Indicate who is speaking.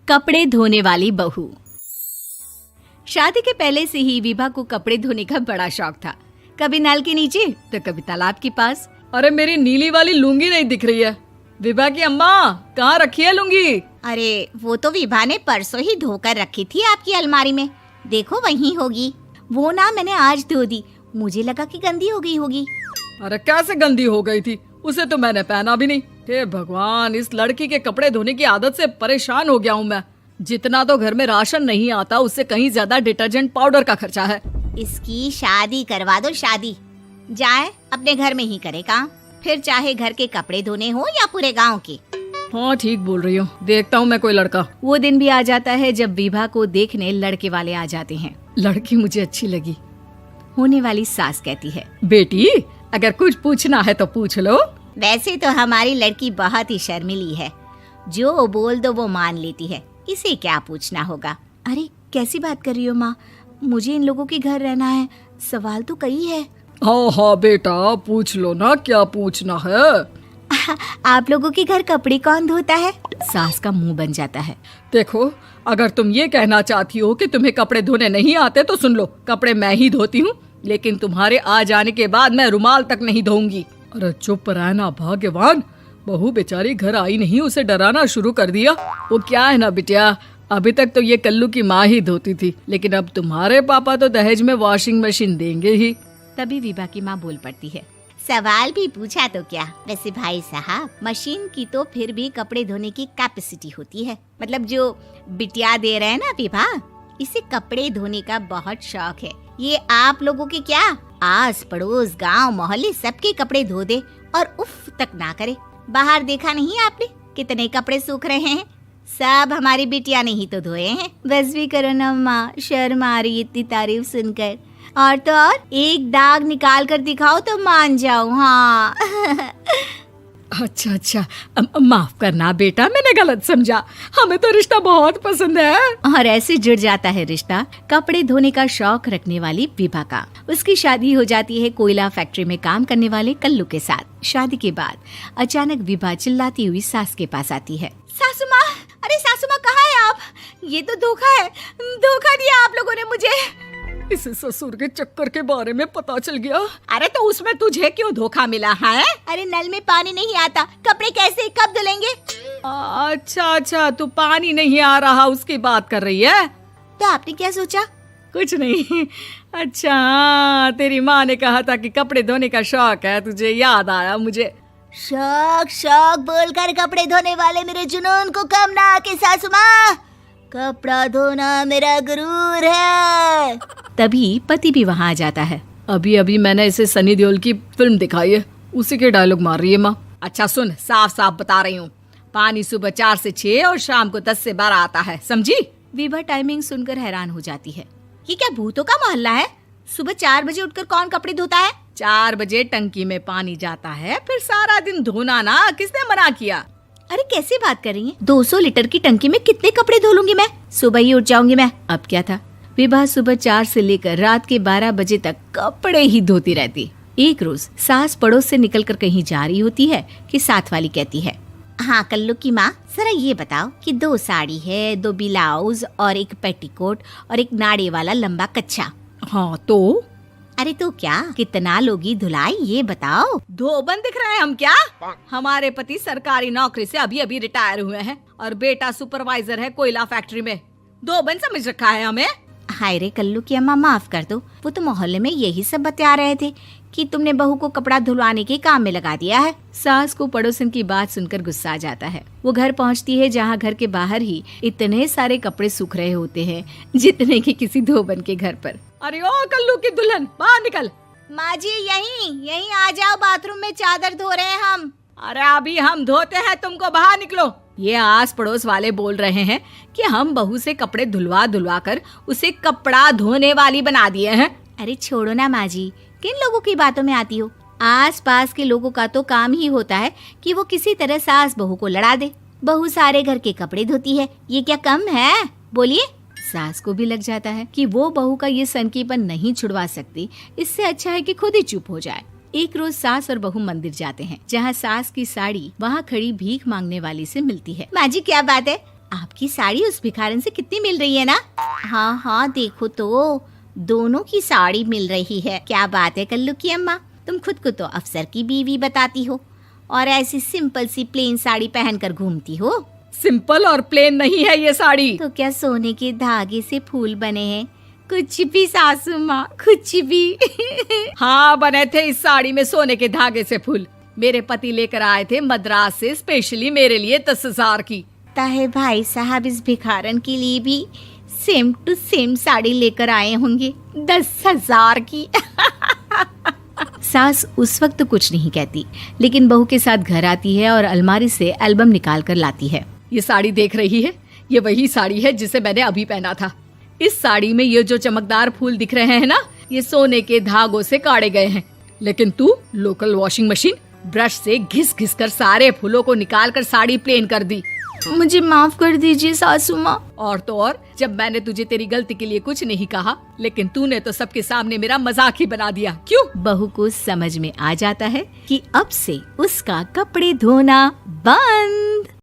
Speaker 1: कपड़े धोने वाली बहू। शादी के पहले से ही विभा को कपड़े धोने का बड़ा शौक था। कभी नल के नीचे तो कभी तालाब के पास।
Speaker 2: अरे मेरी नीली वाली लुंगी नहीं दिख रही है। विभा की अम्मा, कहाँ रखी है लुंगी?
Speaker 3: अरे वो तो विभा ने परसों ही धोकर रखी थी आपकी अलमारी में, देखो वहीं होगी। वो ना मैंने आज धो दी, मुझे लगा कि गंदी हो गई होगी।
Speaker 2: अरे कैसे गंदी हो गई थी? उसे तो मैंने पहना भी नहीं। हे भगवान, इस लड़की के कपड़े धोने की आदत से परेशान हो गया हूँ मैं। जितना तो घर में राशन नहीं आता, उससे कहीं ज्यादा डिटर्जेंट पाउडर का खर्चा है।
Speaker 3: इसकी शादी करवा दो, शादी जाए अपने घर में ही करे काम, फिर चाहे घर के कपड़े धोने हो या पूरे गांव के।
Speaker 2: हाँ ठीक बोल रही हूँ, देखता हूँ मैं कोई लड़का।
Speaker 1: वो दिन भी आ जाता है जब विभा को देखने लड़के वाले आ जाते हैं।
Speaker 2: लड़की मुझे अच्छी लगी।
Speaker 1: होने वाली सास कहती है,
Speaker 2: बेटी अगर कुछ पूछना है तो पूछ लो।
Speaker 3: वैसे तो हमारी लड़की बहुत ही शर्मीली है, जो बोल दो वो मान लेती है, इसे क्या पूछना होगा।
Speaker 1: अरे कैसी बात कर रही हो माँ, मुझे इन लोगों के घर रहना है, सवाल तो कई है।
Speaker 2: हाँ हाँ बेटा, पूछ लो ना, क्या पूछना है।
Speaker 1: आप लोगों के घर कपड़े कौन धोता है? सास का मुंह बन जाता है।
Speaker 2: देखो, अगर तुम ये कहना चाहती हो कि तुम्हें कपड़े धोने नहीं आते तो सुन लो, कपड़े मैं ही धोती हूँ, लेकिन तुम्हारे आ जाने के बाद मैं रुमाल तक नहीं धोऊंगी। अरे चुप रहना भाग्यवान, बहू बेचारी घर आई नहीं, उसे डराना शुरू कर दिया। वो क्या है ना बिटिया, अभी तक तो ये कल्लू की माँ ही धोती थी, लेकिन अब तुम्हारे पापा तो दहेज में वॉशिंग मशीन देंगे ही।
Speaker 1: तभी विभा की माँ बोल पड़ती है,
Speaker 3: सवाल भी पूछा तो क्या। वैसे भाई साहब, मशीन की तो फिर भी कपड़े धोने की कैपेसिटी होती है। मतलब जो बिटिया दे रहे हैं ना विभा, इसे कपड़े धोने का बहुत शौक है। ये आप लोगों के क्या, आस पड़ोस गांव मोहल्ले सबके कपड़े धो दे और उफ तक ना करे। बाहर देखा नहीं आपने कितने कपड़े सूख रहे हैं? सब हमारी बिटिया ने ही तो धोए हैं।
Speaker 1: बस भी करो ना माँ, शर्म आ रही इतनी तारीफ सुनकर। और तो और एक दाग निकाल कर दिखाओ तो मान जाओ। हाँ
Speaker 2: अच्छा, माफ करना बेटा, मैंने गलत समझा। हमें तो रिश्ता बहुत पसंद है।
Speaker 1: और ऐसे जुड़ जाता है रिश्ता कपड़े धोने का शौक रखने वाली विभा का। उसकी शादी हो जाती है कोयला फैक्ट्री में काम करने वाले कल्लू के साथ। शादी के बाद अचानक विभा चिल्लाती हुई सास के पास आती है।
Speaker 3: सासू माँ, अरे सासू माँ कहाँ है आप? ये तो धोखा है, धोखा दिया आप लोगों ने मुझे।
Speaker 2: इसे ससुर के चक्कर के बारे में पता चल गया।
Speaker 3: अरे तो उसमें तुझे क्यों धोखा मिला है? अरे नल में पानी नहीं आता, कपड़े कैसे कब धुलेंगे?
Speaker 2: अच्छा, तू पानी नहीं आ रहा उसकी बात कर रही है।
Speaker 3: तो आपने क्या सोचा?
Speaker 2: कुछ नहीं। अच्छा, तेरी माँ ने कहा था कि कपड़े धोने का शौक है तुझे, याद आया मुझे।
Speaker 3: शौक बोलकर कपड़े धोने वाले मेरे जुनून को कम ना आके सासू माँ, कपड़ा धोना मेरा गुरूर है।
Speaker 1: तभी पति भी वहाँ आ जाता है।
Speaker 2: अभी मैंने इसे सनी देओल की फिल्म दिखाई है, उसी के डायलॉग मार रही है माँ। अच्छा सुन, साफ साफ बता रही हूँ, पानी सुबह 4 से 6 और शाम को 10 से 12 आता है, समझी?
Speaker 1: विभा टाइमिंग सुनकर हैरान हो जाती है।
Speaker 3: ये क्या भूतों का मोहल्ला है? सुबह 4 बजे उठकर कौन कपड़े धोता है?
Speaker 2: 4 बजे टंकी में पानी जाता है, फिर सारा दिन धोना ना, किसने मना किया?
Speaker 1: अरे कैसी बात कर रही हैं? 200 लीटर की टंकी में कितने कपड़े धो लूंगी मैं? सुबह ही उठ जाऊंगी मैं। अब क्या था, विभा सुबह 4 से लेकर रात के 12 बजे तक कपड़े ही धोती रहती। एक रोज सास पड़ोस से निकलकर कहीं जा रही होती है कि साथ वाली कहती है,
Speaker 3: हाँ कल्लू की माँ, जरा ये बताओ कि 2 साड़ी है, 2 ब्लाउज और एक पेटीकोट और एक नाड़े वाला लंबा कच्छा।
Speaker 2: हाँ तो?
Speaker 3: अरे तो क्या, कितना लोगी धुलाई ये बताओ।
Speaker 2: धोबन दिख रहे हैं हम क्या? हमारे पति सरकारी नौकरी से अभी रिटायर हुए हैं और बेटा सुपरवाइजर है कोयला फैक्ट्री में। धोबन समझ रखा है हमें?
Speaker 3: हाय रे कल्लू की अम्मा, माफ कर दो, वो तो मोहल्ले में यही सब बता रहे थे कि तुमने बहू को कपड़ा धुलवाने के काम में लगा दिया है।
Speaker 1: सास को पड़ोसन की बात सुनकर गुस्सा आ जाता है। वो घर पहुंचती है जहां घर के बाहर ही इतने सारे कपड़े सूख रहे होते हैं जितने कि किसी धोबन के घर पर।
Speaker 2: अरे ओ कल्लू की दुल्हन, बाहर निकल।
Speaker 3: माँ जी यहीं आ जाओ, बाथरूम में चादर धो रहे हैं हम।
Speaker 2: अरे अभी हम धोते हैं, तुमको बाहर निकलो। ये आस पड़ोस वाले बोल रहे हैं कि हम बहू से कपड़े धुलवा कर उसे कपड़ा धोने वाली बना दिए हैं।
Speaker 1: अरे छोड़ो ना माँ जी, किन लोगों की बातों में आती हो? आस पास के लोगों का तो काम ही होता है कि वो किसी तरह सास बहू को लड़ा दे। बहू सारे घर के कपड़े धोती है, ये क्या कम है? बोलिए। सास को भी लग जाता है कि वो बहू का ये सनकीपन नहीं छुड़वा सकती, इससे अच्छा है कि खुद ही चुप हो जाए। एक रोज सास और बहू मंदिर जाते हैं, जहाँ सास की साड़ी वहाँ खड़ी भीख मांगने वाली से मिलती है।
Speaker 3: माँ जी क्या बात है, आपकी साड़ी उस भिखारन से कितनी मिल रही है ना? हाँ हाँ, देखो तो दोनों की साड़ी मिल रही है। क्या बात है कल्लू की अम्मा, तुम खुद को तो अफसर की बीवी बताती हो और ऐसी सिंपल सी प्लेन साड़ी पहनकर घूमती हो।
Speaker 2: सिंपल और प्लेन नहीं है ये साड़ी।
Speaker 3: तो क्या सोने के धागे से फूल बने हैं? कुछ भी सासू माँ, कुछ भी।
Speaker 2: हाँ, बने थे इस साड़ी में सोने के धागे से फूल। मेरे पति लेकर आए थे मद्रास से स्पेशली मेरे लिए 10,000 की।
Speaker 3: ताहे भाई साहब इस भिखारन के लिए भी सेम टू सेम साड़ी लेकर आए होंगे 10,000 की।
Speaker 1: सास उस वक्त तो कुछ नहीं कहती, लेकिन बहू के साथ घर आती है और अलमारी से एल्बम निकाल कर लाती है।
Speaker 2: ये साड़ी देख रही है, ये वही साड़ी है जिसे मैंने अभी पहना था। इस साड़ी में ये जो चमकदार फूल दिख रहे हैं ना, ये सोने के धागों से काढ़े गए हैं। लेकिन तू लोकल वॉशिंग मशीन ब्रश से घिस घिस कर सारे फूलों को निकाल कर साड़ी प्लेन कर दी।
Speaker 1: मुझे माफ कर दीजिए सासू माँ।
Speaker 2: और तो और, जब मैंने तुझे तेरी गलती के लिए कुछ नहीं कहा, लेकिन तूने तो सबके सामने मेरा मजाक ही बना दिया। क्यों?
Speaker 1: बहू को समझ में आ जाता है कि अब से उसका कपड़े धोना बंद।